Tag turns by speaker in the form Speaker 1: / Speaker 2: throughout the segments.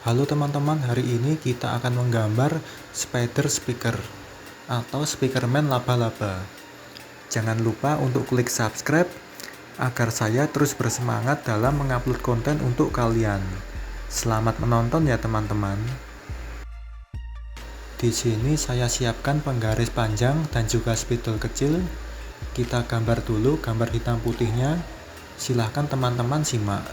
Speaker 1: Halo teman-teman, hari ini kita akan menggambar spider speaker atau speakerman laba-laba. Jangan lupa untuk klik subscribe agar saya terus bersemangat dalam mengupload konten untuk kalian. Selamat menonton ya teman-teman. Di sini saya siapkan penggaris panjang dan juga spidol kecil. Kita gambar dulu gambar hitam putihnya. Silahkan teman-teman simak.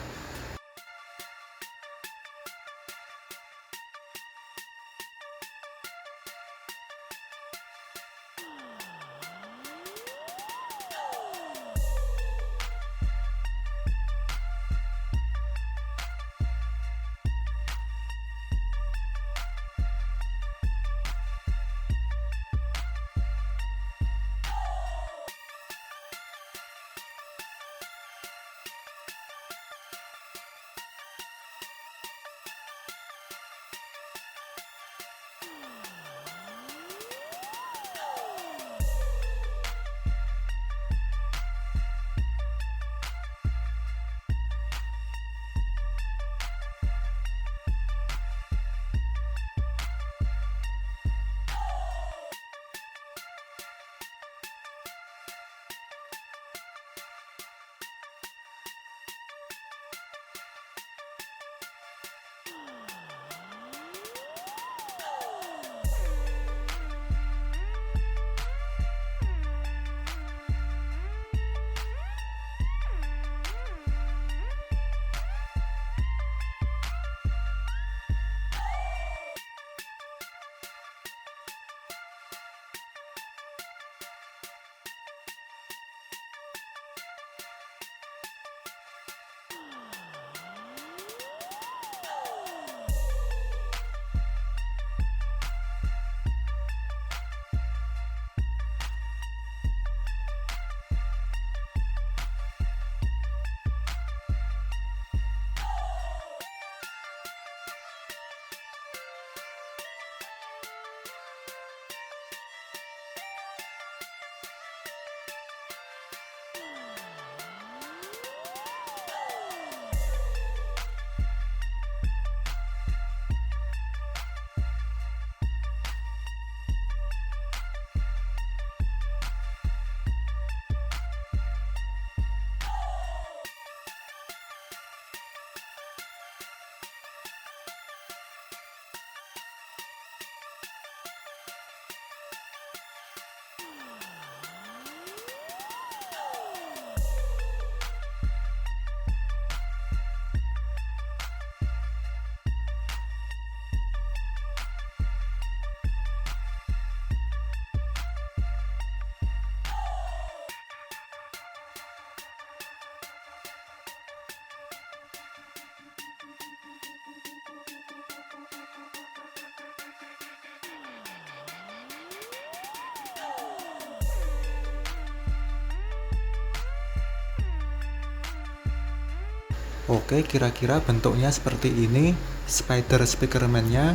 Speaker 1: Oke, kira-kira bentuknya seperti ini spider speakerman-nya.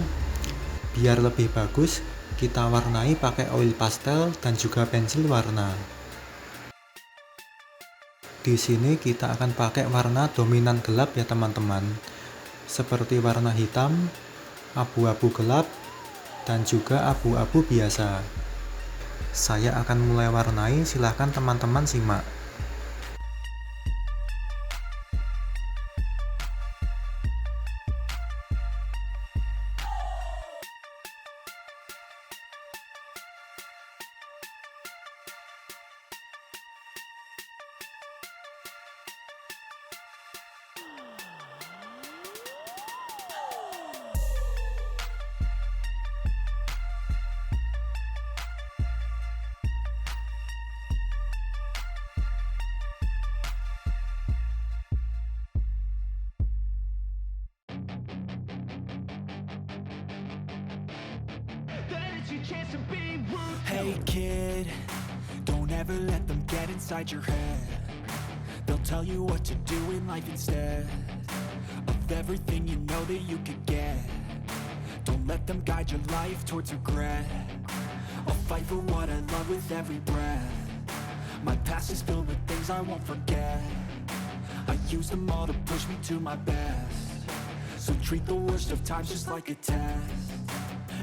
Speaker 1: Biar lebih bagus, kita warnai pakai oil pastel dan juga pensil warna. Di sini kita akan pakai warna dominan gelap ya teman-teman, seperti warna hitam, abu-abu gelap, dan juga abu-abu biasa. Saya akan mulai warnai, silahkan teman-teman simak.
Speaker 2: Hey kid, don't ever let them get inside your head. They'll tell you what to do in life instead of everything you know that you could get. Don't let them guide your life towards regret. I'll fight for what I love with every breath. My past is filled with things I won't forget. I use them all to push me to my best. So treat the worst of times just like a test.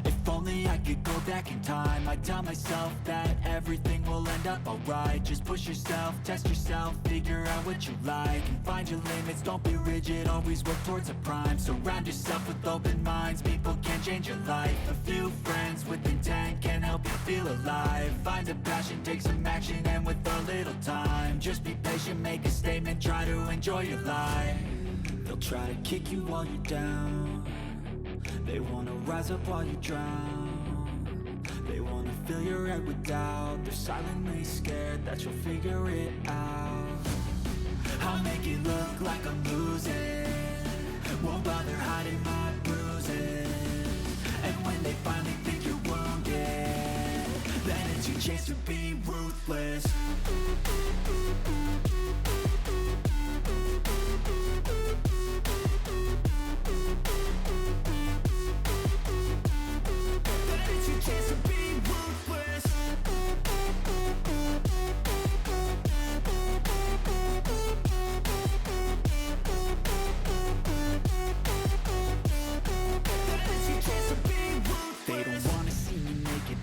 Speaker 2: If only I could go back in time, I'd tell myself that everything will end up alright. Just push yourself, test yourself, figure out what you like, and find your limits, don't be rigid, always work towards a prime. Surround yourself with open minds, people can change your life. A few friends with intent can help you feel alive. Find a passion, take some action, and with a little time, just be patient, make a statement, try to enjoy your life. They'll try to kick you while you're down, they wanna rise up while you drown. They wanna fill your head with doubt, they're silently scared that you'll figure it out. I'll make it look like I'm losing, won't bother hiding my bruises. And when they finally think you're wounded, then it's your chance to be ruthless.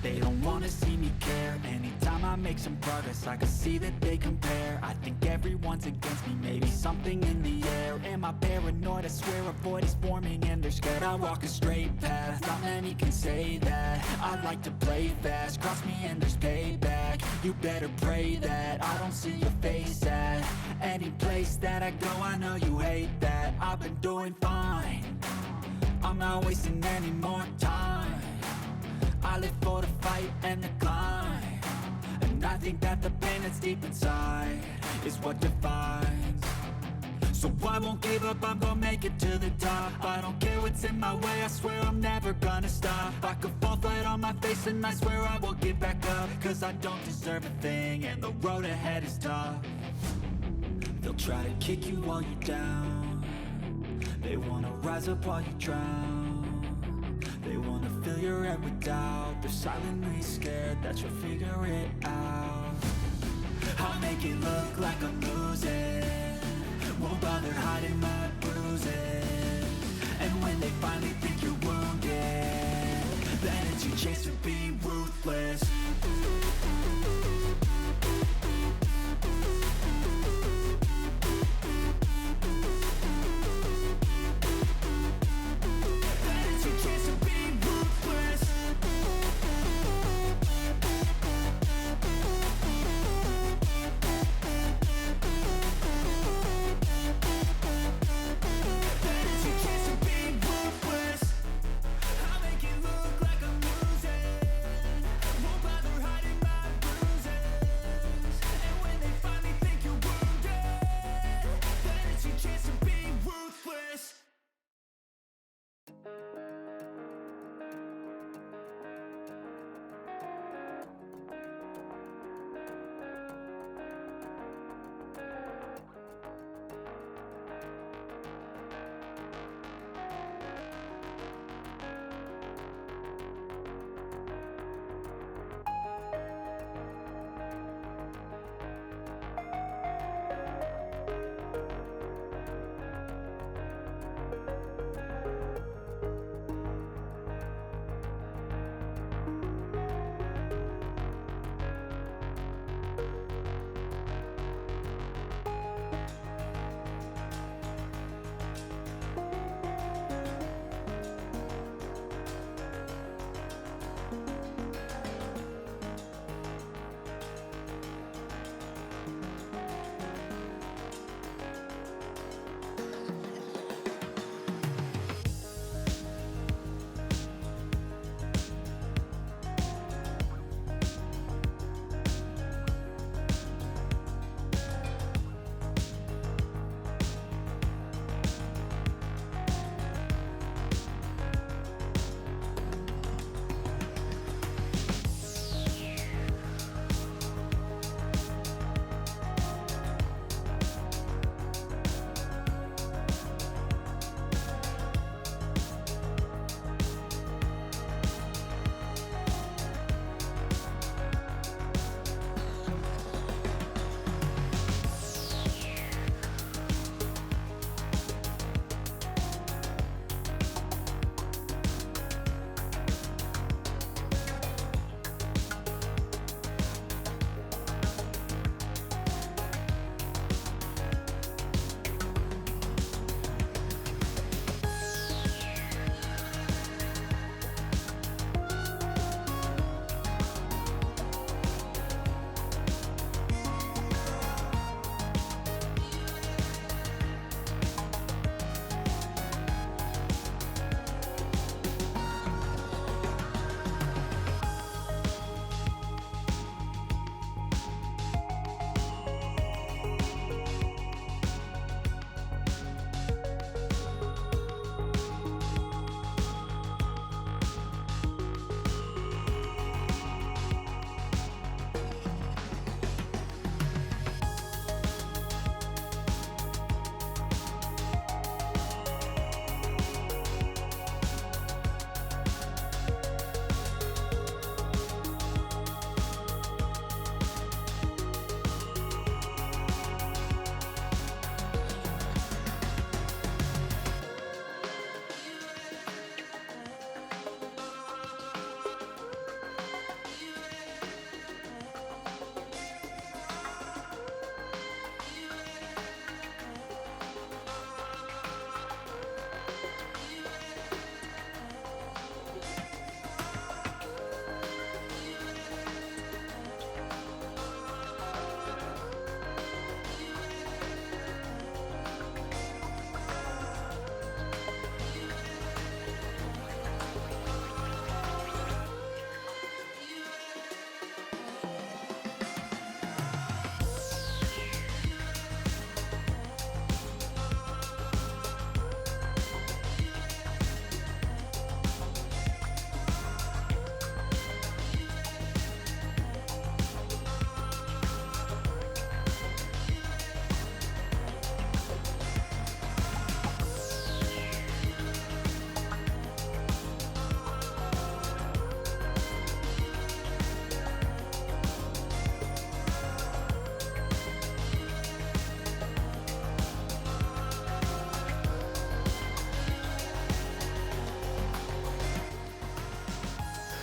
Speaker 2: They don't wanna see me care. Anytime I make some progress, I can see that they compare. I think everyone's against me, maybe something in the air. Am I paranoid? I swear a void is forming and they're scared. I walk a straight path, not many can say that. I like to play fast, cross me and there's payback. You better pray that I don't see your face at any place that I go. I know you hate that. I've been doing fine, I'm not wasting any more time. I live for the fight and the climb, and I think that the pain that's deep inside is what defines. So I won't give up, I'm gonna make it to the top. I don't care what's in my way, I swear I'm never gonna stop. I could fall flat on my face and I swear I will get back up, cause I don't deserve a thing and the road ahead is tough. They'll try to kick you while you're down, they wanna rise up while you drown. They wanna fill your head with doubt, they're silently scared that you'll figure it out. I'll make it look like I'm losing, won't bother hiding my bruises. And when they finally think you're wounded, then it's your chance to be ruthless.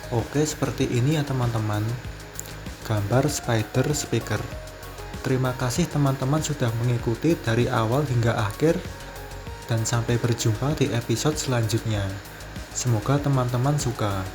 Speaker 1: Oke, seperti ini ya teman-teman, gambar spider speaker. Terima kasih teman-teman sudah mengikuti dari awal hingga akhir, dan sampai berjumpa di episode selanjutnya. Semoga teman-teman suka.